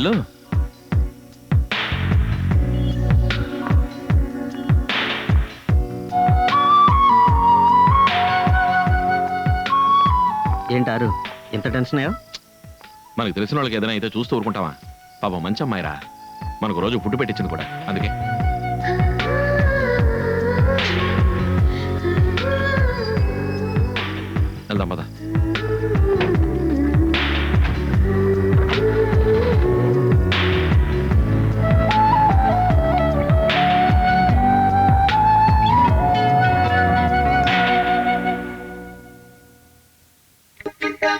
వెళ్ళు. ఏంటారు ఎంత టెన్షన్ అయ్యో? మనకు తెలిసిన వాళ్ళకి ఏదైనా అయితే చూస్తూ ఊరుకుంటావా? పాపం మంచి అమ్మాయిరా, మనకు రోజు ఫుడ్ పెట్టించింది కూడా, అందుకే. వెళ్దాం పద. పుట్టుంటా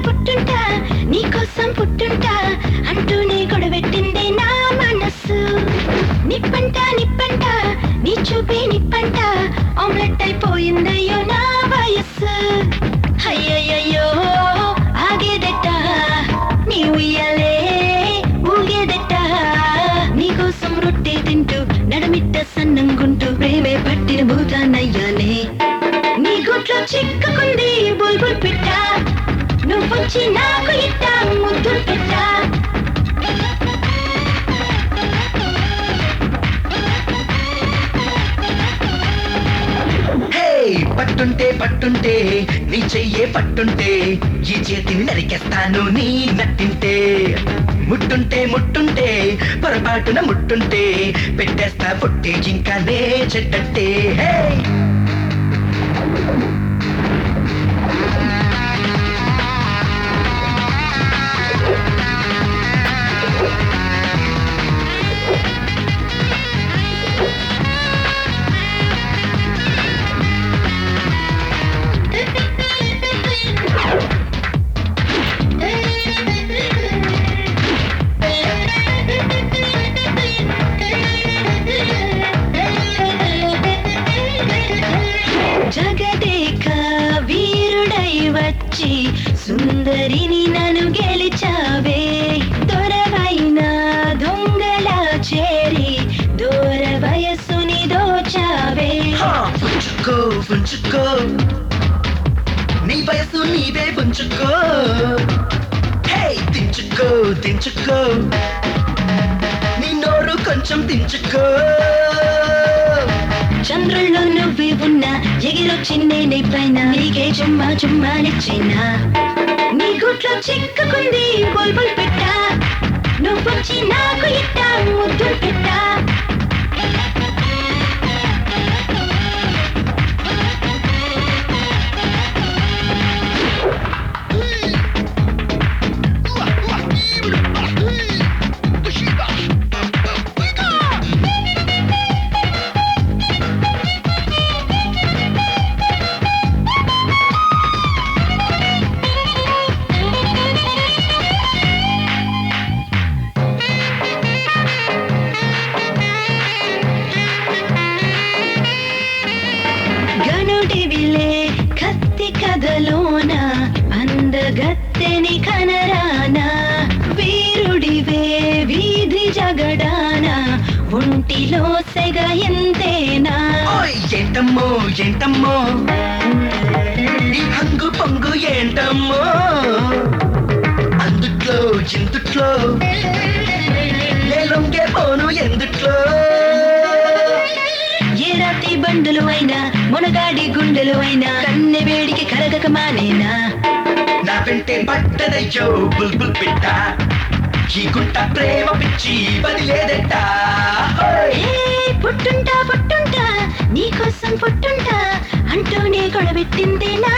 పుట్టుంటా నీకోసం పుట్టుంటా అంటూనే గొడవెట్టిందే నా మనసు. నిప్పంట నిప్పంట నీ చూపే నిప్పంట ఆమ్లెట్ అయిపోయిందయ్యో నా వయస్సు. అయ్యయ్యో ఆగేదట నీ ఉయ్యాలే ఊగేదట. నీకోసం రొట్టె తింటూ నడమిట్ట సన్నంగుంటూ ప్రేమే పట్టిన భూతానయ్యానే. నీ గుట్లో చిక్కుకుంది బుల్బుల్ పిట్ట, నువ్వొచ్చి నాకు ఇట్ట ముద్దులు పెట్ట. పట్టుంటే పట్టుంటే నీ చెయ్యే పట్టుంటే ఈ చేతిని నరికేస్తాను నీ నట్టింటే. ముట్టుంటే ముట్టుంటే పొరపాటున ముట్టుంటే పెట్టేస్తా పుట్టే ఇంకా నే చెట్టంటే. జగదేక వీరుడై వచ్చి సుందరిని నన్ను గెలిచావే. దొరవైన దొంగలా చేరి దూర వయస్సుని దోచావే. ఉంచుకో ఉంచుకో నీ వయసు నీవే ఉంచుకో. దించుకో దించుకో నీ నోరు కొంచెం దించుకో. చంద్రుల్లో నువ్వే ఉన్నా ఎగిరొచ్చిందే నీ పైన, నీకే చుమ్మా చుమ్మా నిచ్చినా. నీ గుట్లో చిక్కుకుంది బుల్బుల్ పెట్ట, నువ్వొచ్చి నాకు ఇట్ట ముద్దులు పెట్ట. గనుడివిలే కత్తి కథలోన అందగత్తెని కనరానా. వీరుడివే వీధి జగడాన ఒంటిలో సెగ ఎంతేనా. ఏంటమ్మో ఏంటమ్మో నీ హంగు పొంగు ఏంటమ్మో. అందుట్లో ఇందుట్లో లొంగే పోను ఎందుట్లో. ఏ రాతి బండులు అయినా మునగాడి గుండెలు అయినా కన్నె వేడికి కరగక మానేనా. నా వెంటే పట్టదయ్యో బుల్బుల్ పిట్ట, ఈ గుట్ట ప్రేమ పిచ్చి వదిలేదట. పుట్టుంటా పుట్టుంటా నీకోసం పుట్టుంటా అంటూనే గొడవెట్టిందే నా